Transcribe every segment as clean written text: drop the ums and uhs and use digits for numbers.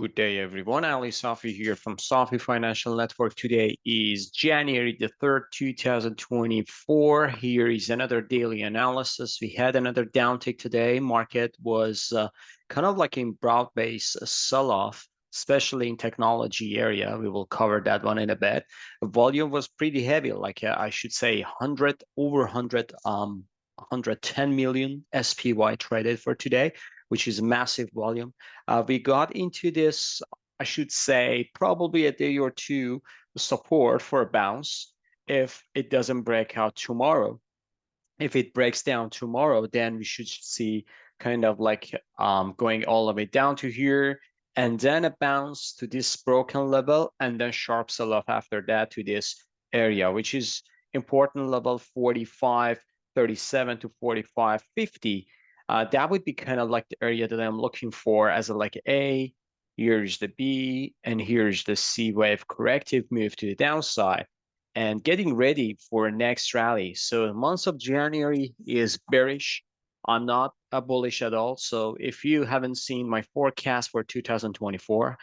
Good day, everyone. Ali Safi here from Safi Financial Network. Today is January the 3rd, 2024. Here is another daily analysis. We had another downtick today. Market was kind of like in broad-based sell-off, especially in technology area. We will cover that one in a bit. Volume was pretty heavy, like I should say 100 over 100 110 million SPY traded for today, which is massive volume. We got into this, I should say, probably a day or two support for a bounce if it doesn't break out tomorrow. If it breaks down tomorrow, then we should see kind of like going all the way down to here and then a bounce to this broken level and then sharp sell-off after that to this area, which is important level 45.37 to 45.50. That would be kind of like the area that I'm looking for as a like A. Here's the B, and here's the C wave corrective move to the downside and getting ready for next rally. So the month of January is bearish. I'm not bullish at all. So if you haven't seen my forecast for 2024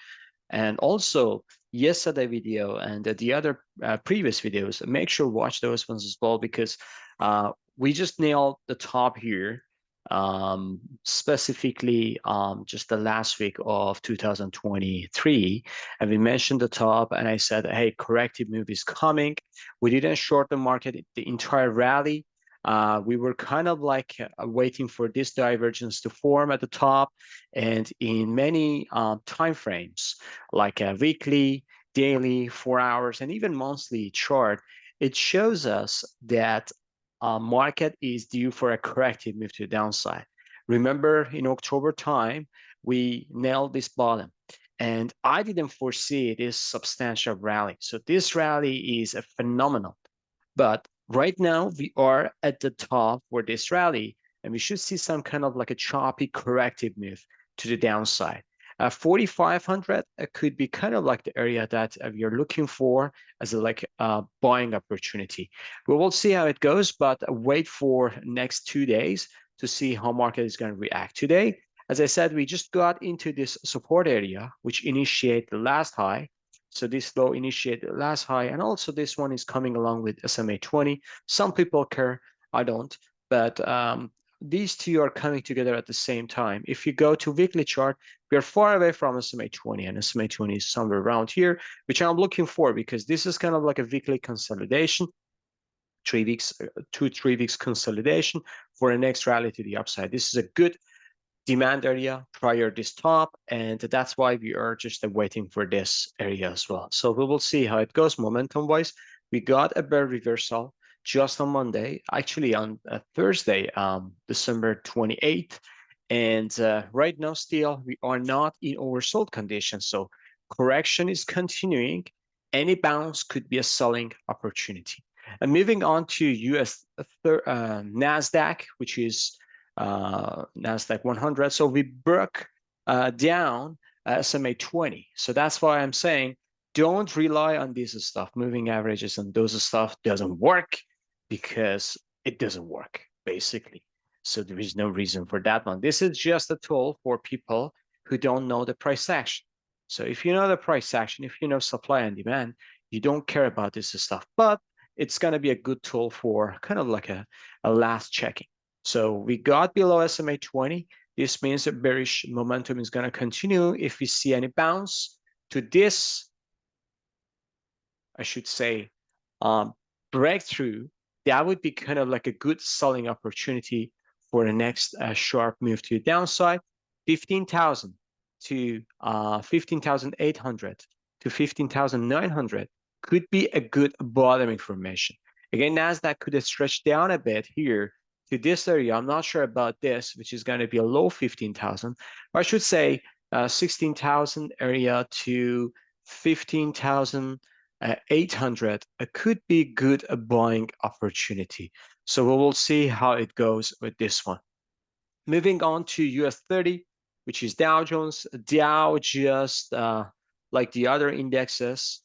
and also yesterday video and the other previous videos, make sure watch those ones as well because we just nailed the top here, specifically just the last week of 2023. And we mentioned the top and I said, hey, corrective move is coming. We didn't short the market the entire rally. We were kind of like waiting for this divergence to form at the top, and in many time frames, like a weekly, daily, 4 hours, and even monthly chart, it shows us that market is due for a corrective move to the downside. Remember, in October time, we nailed this bottom, and I didn't foresee this substantial rally. So this rally is a phenomenal. But right now, we are at the top for this rally, and we should see some kind of like a choppy corrective move to the downside. 4,500 could be kind of like the area that we are looking for as a like buying opportunity. We will see how it goes, but wait for next 2 days to see how market is going to react. Today, as I said, we just got into this support area, which initiate the last high. So this low initiated the last high, and also this one is coming along with SMA 20. Some people care, I don't, but these two are coming together at the same time. If you go to weekly chart, we are far away from SMA 20, and SMA 20 is somewhere around here, which I'm looking for because this is kind of like a weekly consolidation, 3 weeks, 2-3 weeks consolidation for a next rally to the upside. This is a good demand area prior this top, and that's why we are just waiting for this area as well. So we will see how it goes momentum wise. We got a bear reversal just on Monday, actually on Thursday, December 28th, and right now still we are not in oversold condition, so correction is continuing. Any bounce could be a selling opportunity. And moving on to US Nasdaq, which is Nasdaq 100. So we broke down SMA 20. So that's why I'm saying don't rely on this stuff. Moving averages and those stuff doesn't work because it doesn't work, basically. So there is no reason for that one. This is just a tool for people who don't know the price action. So if you know the price action, if you know supply and demand, you don't care about this stuff. But it's going to be a good tool for kind of like a last checking. So we got below SMA 20. This means that bearish momentum is going to continue. If we see any bounce to this, I should say, breakthrough, that would be kind of like a good selling opportunity for the next sharp move to the downside. 15,000 to 15,800 to 15,900 could be a good bottom information. Again, Nasdaq could have stretched down a bit here to this area. I'm not sure about this, which is going to be a low 15,000. I should say 16,000 area to 15,800 could be good buying opportunity. So we will see how it goes with this one. Moving on to US 30, which is Dow Jones. Dow just like the other indexes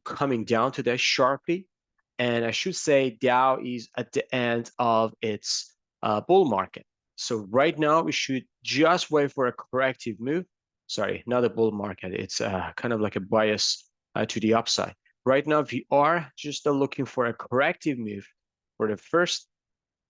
coming down today sharply. And I should say Dow is at the end of its bull market. So right now we should just wait for a corrective move. sorry, not a bull market. It's kind of like a bias to the upside. Right now, we are just looking for a corrective move for the first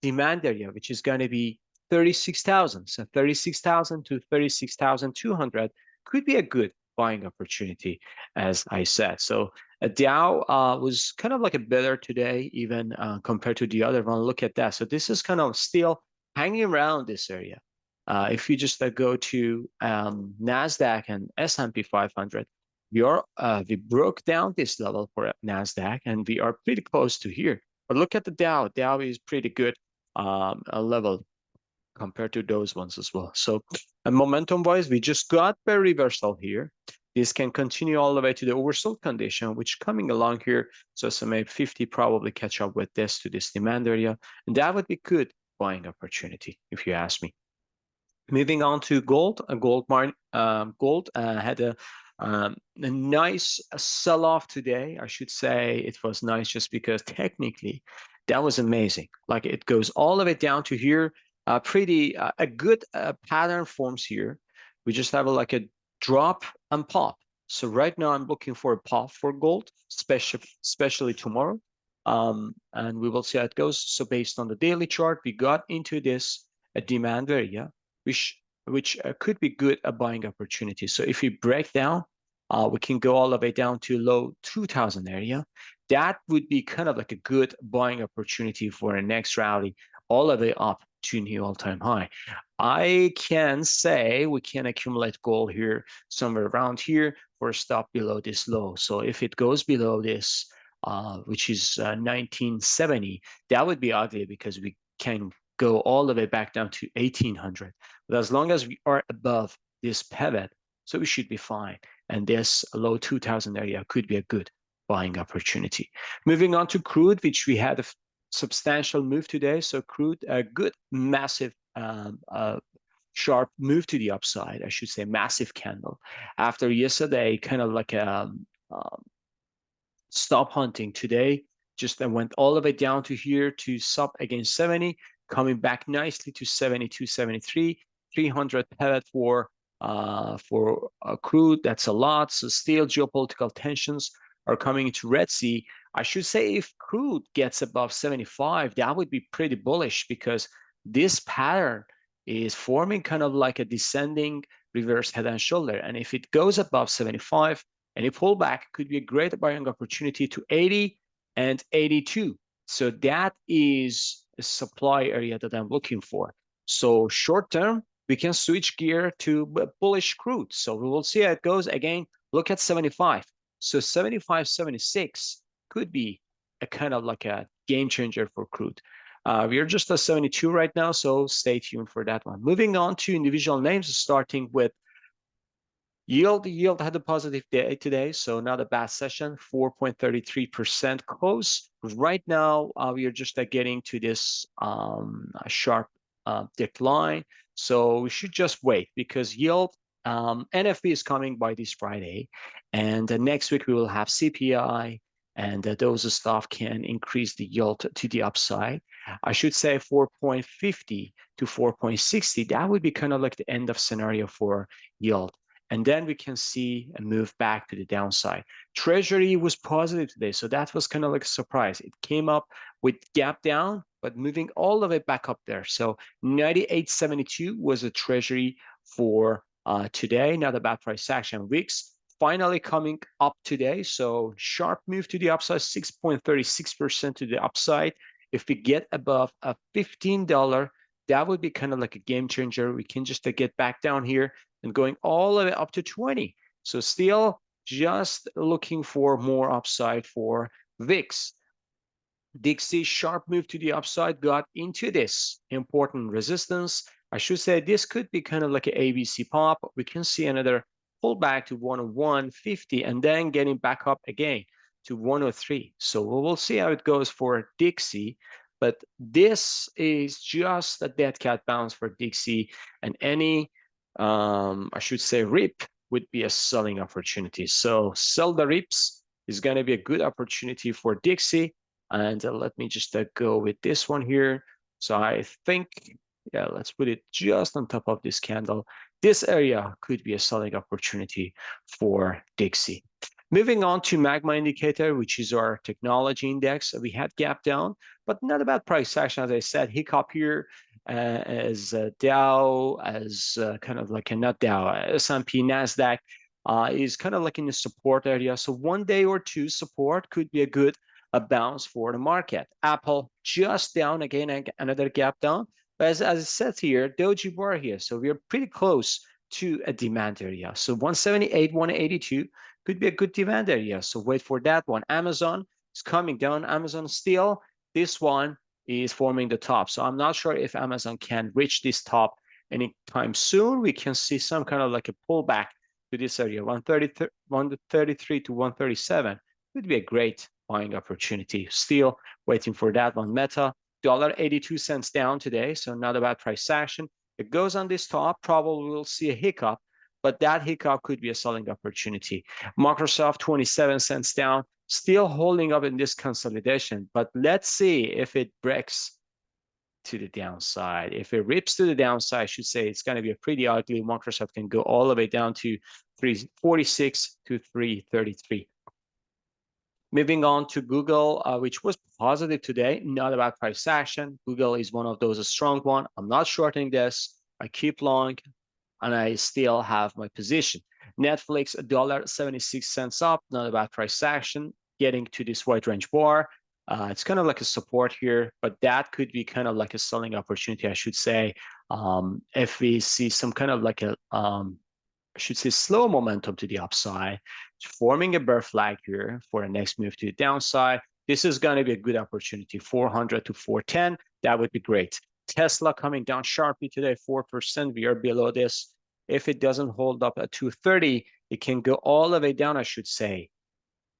demand area, which is going to be 36,000. So 36,000 to 36,200 could be a good buying opportunity, as I said. So a Dow was kind of like a better today, even compared to the other one. Look at that. So this is kind of still hanging around this area. If you just go to Nasdaq and S&P 500, we broke down this level for Nasdaq, and we are pretty close to here. But look at the Dow. Dow is pretty good a level compared to those ones as well. So momentum wise, we just got a reversal here. This can continue all the way to the oversold condition, which coming along here. So SMA 50 probably catch up with this to this demand area. And that would be good buying opportunity, if you ask me. Moving on to gold, gold had a nice sell-off today. I should say it was nice just because technically that was amazing. Like it goes all the way down to here. A good pattern forms here. We just have like a drop and pop. So right now I'm looking for a pop for gold, especially tomorrow. And we will see how it goes. So based on the daily chart, we got into this demand area, which could be good a buying opportunity. So if we break down, we can go all the way down to low 2000 area. That would be kind of like a good buying opportunity for a next rally, all the way up to new all-time high. I can say we can accumulate gold here somewhere around here for a stop below this low. So if it goes below this, which is 1970, that would be ugly because we can go all the way back down to 1800. But as long as we are above this pivot, so we should be fine. And this low 2000 area could be a good buying opportunity. Moving on to crude, which we had a substantial move today. So crude, a good, massive, sharp move to the upside. I should say massive candle. After yesterday, kind of like a stop hunting today, just went all the way down to here to sub against 70, coming back nicely to 72, 73, 300 pivot for crude. That's a lot. So still geopolitical tensions are coming into Red Sea. I should say if crude gets above 75, that would be pretty bullish because this pattern is forming kind of like a descending reverse head and shoulder. And if it goes above 75, any pullback could be a great buying opportunity to 80 and 82. So that is a supply area that I'm looking for. So short term, we can switch gear to bullish crude. So we will see how it goes. Again, look at 75. So 75, 76 could be a kind of like a game changer for crude. We are just at 72 right now, so stay tuned for that one. Moving on to individual names, starting with yield. Yield had a positive day today, so not a bad session, 4.33% close. Right now, we are just getting to this sharp decline. So we should just wait because yield, NFP is coming by this Friday. And next week we will have CPI, and those stuff can increase the yield to the upside. I should say 4.50 to 4.60. That would be kind of like the end of scenario for yield. And then we can see a move back to the downside. Treasury was positive today, so that was kind of like a surprise. It came up with gap down, but moving all the way back up there. So 98.72 was a Treasury for today. Not a bad price action. VIX finally coming up today. So sharp move to the upside, 6.36% to the upside. If we get above a $15, that would be kind of like a game changer. We can just get back down here and going all the way up to 20. So still just looking for more upside for VIX. Dixie sharp move to the upside got into this important resistance. I should say this could be kind of like an ABC pop. We can see another pullback to 101.50 and then getting back up again to 103. So we will see how it goes for Dixie. But this is just a dead cat bounce for Dixie, and any I should say rip would be a selling opportunity. So sell the rips is going to be a good opportunity for Dixie. And let me just go with this one here. So I think, yeah, let's put it just on top of this candle. This area could be a selling opportunity for Dixie. Moving on to Magma indicator, which is our technology index. We had gap down, but not a bad price action. As I said, hiccup here as Dow, as kind of like a not Dow, S&P, Nasdaq is kind of like in the support area. So 1 day or two support could be a good bounce for the market. Apple just down again, another gap down. But as it says here, doji bar here. So we're pretty close to a demand area. So 178, 182 could be a good demand area. So wait for that one. Amazon is coming down. Amazon still, this one is forming the top. So I'm not sure if Amazon can reach this top anytime soon. We can see some kind of like a pullback to this area, 133 to 137 would be a great buying opportunity. Still waiting for that one. Meta, $1.82 down today, so not a bad price action. It goes on this top, probably we'll see a hiccup, but that hiccup could be a selling opportunity. Microsoft, 27 cents down, still holding up in this consolidation, but let's see if it breaks to the downside. If it rips to the downside, I should say it's going to be a pretty ugly. Microsoft can go all the way down to 346 to 333. Moving on to Google, which was positive today, not about price action. Google is one of those strong one. I'm not shorting this. I keep long, and I still have my position. Netflix, $1.76 up, not about price action. Getting to this wide range bar. It's kind of like a support here, but that could be kind of like a selling opportunity, I should say. If we see some kind of like a, I should say, slow momentum to the upside, forming a bear flag here for a next move to the downside. This is going to be a good opportunity, 400 to 410. That would be great. Tesla coming down sharply today, 4%. We are below this. If it doesn't hold up at 230, it can go all the way down, I should say,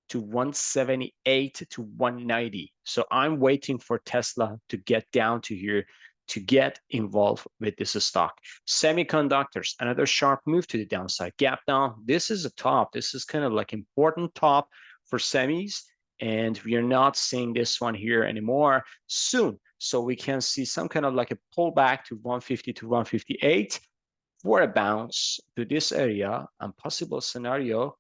to 178 to 190. So I'm waiting for Tesla to get down to here to get involved with this stock. Semiconductors, another sharp move to the downside. Gap down. This is a top. This is kind of like important top for semis. And we are not seeing this one here anymore soon. So we can see some kind of like a pullback to 150 to 158 for a bounce to this area and possible scenario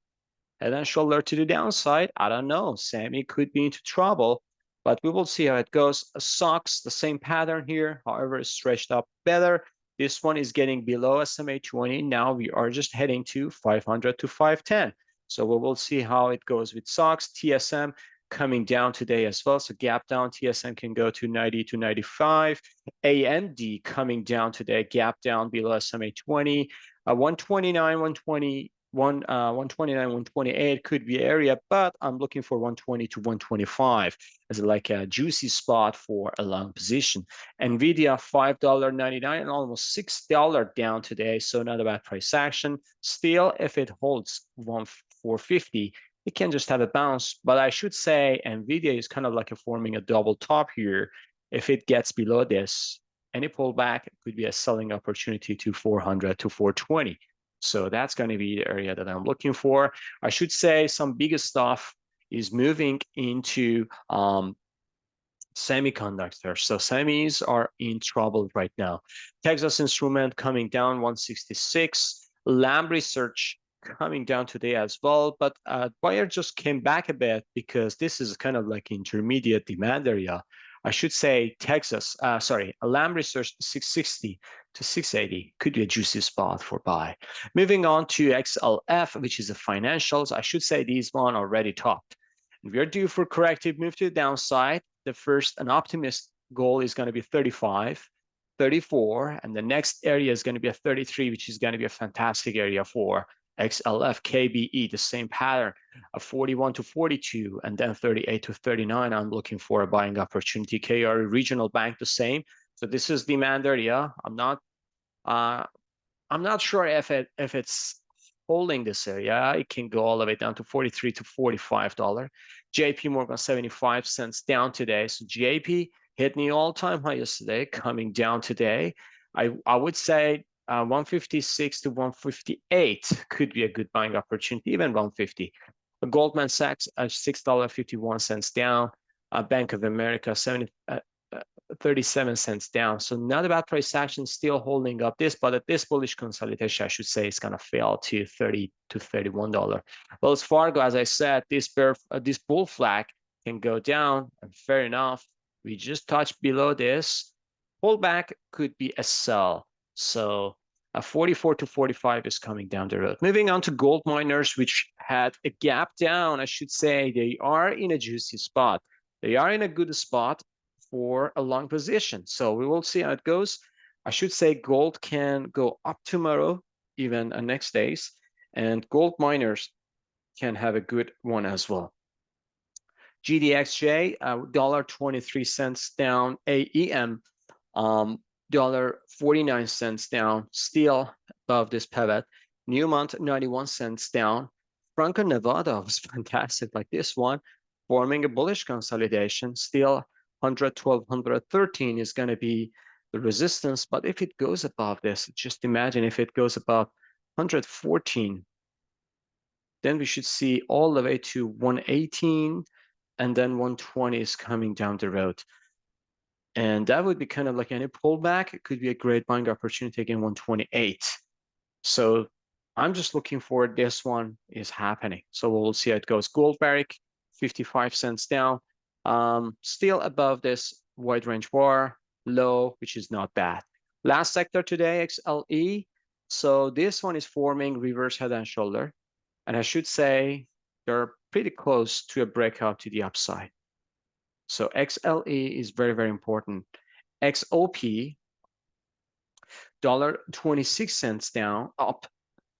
head and shoulder to the downside. I don't know. Semi could be into trouble, but we will see how it goes. SOX, the same pattern here, however, it's stretched up better. This one is getting below SMA 20. Now we are just heading to 500 to 510. So we will see how it goes with SOX. TSM coming down today as well. So gap down, TSM can go to 90 to 95. AMD coming down today, gap down below SMA 20. 129, 120. 129, 128 could be area, but I'm looking for 120 to 125 as like a juicy spot for a long position. NVIDIA, $5.99 and almost $6 down today, so not a bad price action. Still, if it holds 450, it can just have a bounce, but I should say NVIDIA is kind of like forming a double top here. If it gets below this, any pullback could be a selling opportunity to 400 to 420. So that's going to be the area that I'm looking for. I should say some bigger stuff is moving into semiconductors. So semis are in trouble right now. Texas Instrument coming down 166. Lam Research coming down today as well. But buyer just came back a bit because this is kind of like intermediate demand area. I should say Lam Research 660 to 680 could be a juicy spot for buy. Moving on to XLF, which is the financials. I should say these one already topped. We are due for corrective move to the downside. The first, an optimist goal is going to be 35, 34, and the next area is going to be a 33, which is going to be a fantastic area for XLF, KBE, the same pattern of 41 to 42, and then 38 to 39. I'm looking for a buying opportunity. KR Regional Bank, the same. So this is demand area. I'm not sure if it's holding this area. It can go all the way down to 43 to $45. JP Morgan 75 cents down today. So JP hit the all-time high yesterday, coming down today. I would say 156 to 158 could be a good buying opportunity, even 150. Goldman Sachs $6.51 down. Bank of America 37 cents down. So not a bad price action, still holding up this, but at this bullish consolidation, I should say, it's gonna fail to 30 to $31. Wells Fargo, as I said, this bull flag can go down, and fair enough. We just touched below this. Pullback could be a sell. So 44 to 45 is coming down the road. Moving on to gold miners, which had a gap down, I should say. They are in a juicy spot. They are in a good spot for a long position. So we will see how it goes. I should say gold can go up tomorrow, even next days, and gold miners can have a good one as well. GDXJ, $1.23 down. AEM, $1.49 down, still above this pivot. Newmont, 91 cents down. Franco-Nevada was fantastic, like this one, forming a bullish consolidation. Still 112, 113 is going to be the resistance. But if it goes above this, just imagine if it goes above 114, then we should see all the way to 118, and then 120 is coming down the road. And that would be kind of like any pullback. It could be a great buying opportunity again, 128. So I'm just looking for this one is happening. So we'll see how it goes. Gold Barrick, 55 cents down. Still above this wide range bar, low, which is not bad. Last sector today, XLE. So this one is forming reverse head and shoulder. And I should say they're pretty close to a breakout to the upside. So XLE is very, very important. XOP, $1.26 down, up,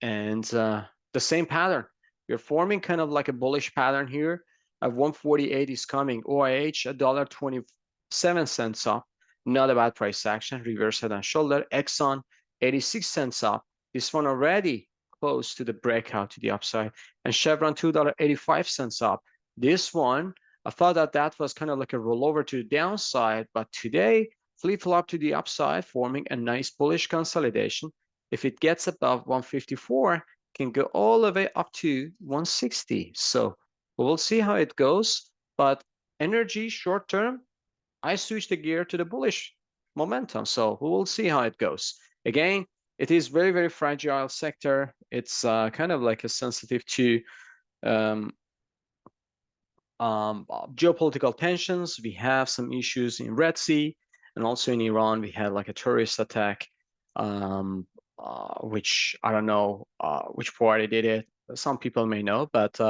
and the same pattern. We're forming kind of like a bullish pattern here. At 148 is coming. OIH, $1.27 up. Not a bad price action. Reverse head and shoulder. Exxon, 86 cents up. This one already close to the breakout to the upside. And Chevron, $2.85 up. This one, I thought that that was kind of like a rollover to the downside, but today, flip-flop to the upside, forming a nice bullish consolidation. If it gets above 154, can go all the way up to 160. So we'll see how it goes. But energy short term, I switched the gear to the bullish momentum. So we will see how it goes. Again, it is very, very fragile sector. It's kind of like a sensitive to geopolitical tensions. We have some issues in Red Sea, and also in Iran, we had like a terrorist attack, which I don't know which party did it. Some people may know, but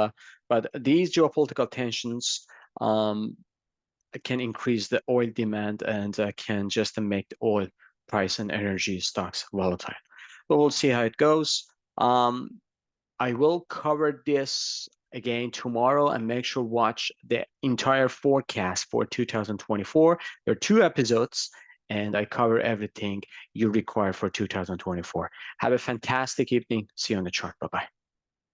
these geopolitical tensions can increase the oil demand and can just make the oil price and energy stocks volatile. But we'll see how it goes. I will cover this again tomorrow, and make sure watch the entire forecast for 2024. There are 2 episodes, and I cover everything you require for 2024. Have a fantastic evening. See you on the chart. Bye-bye.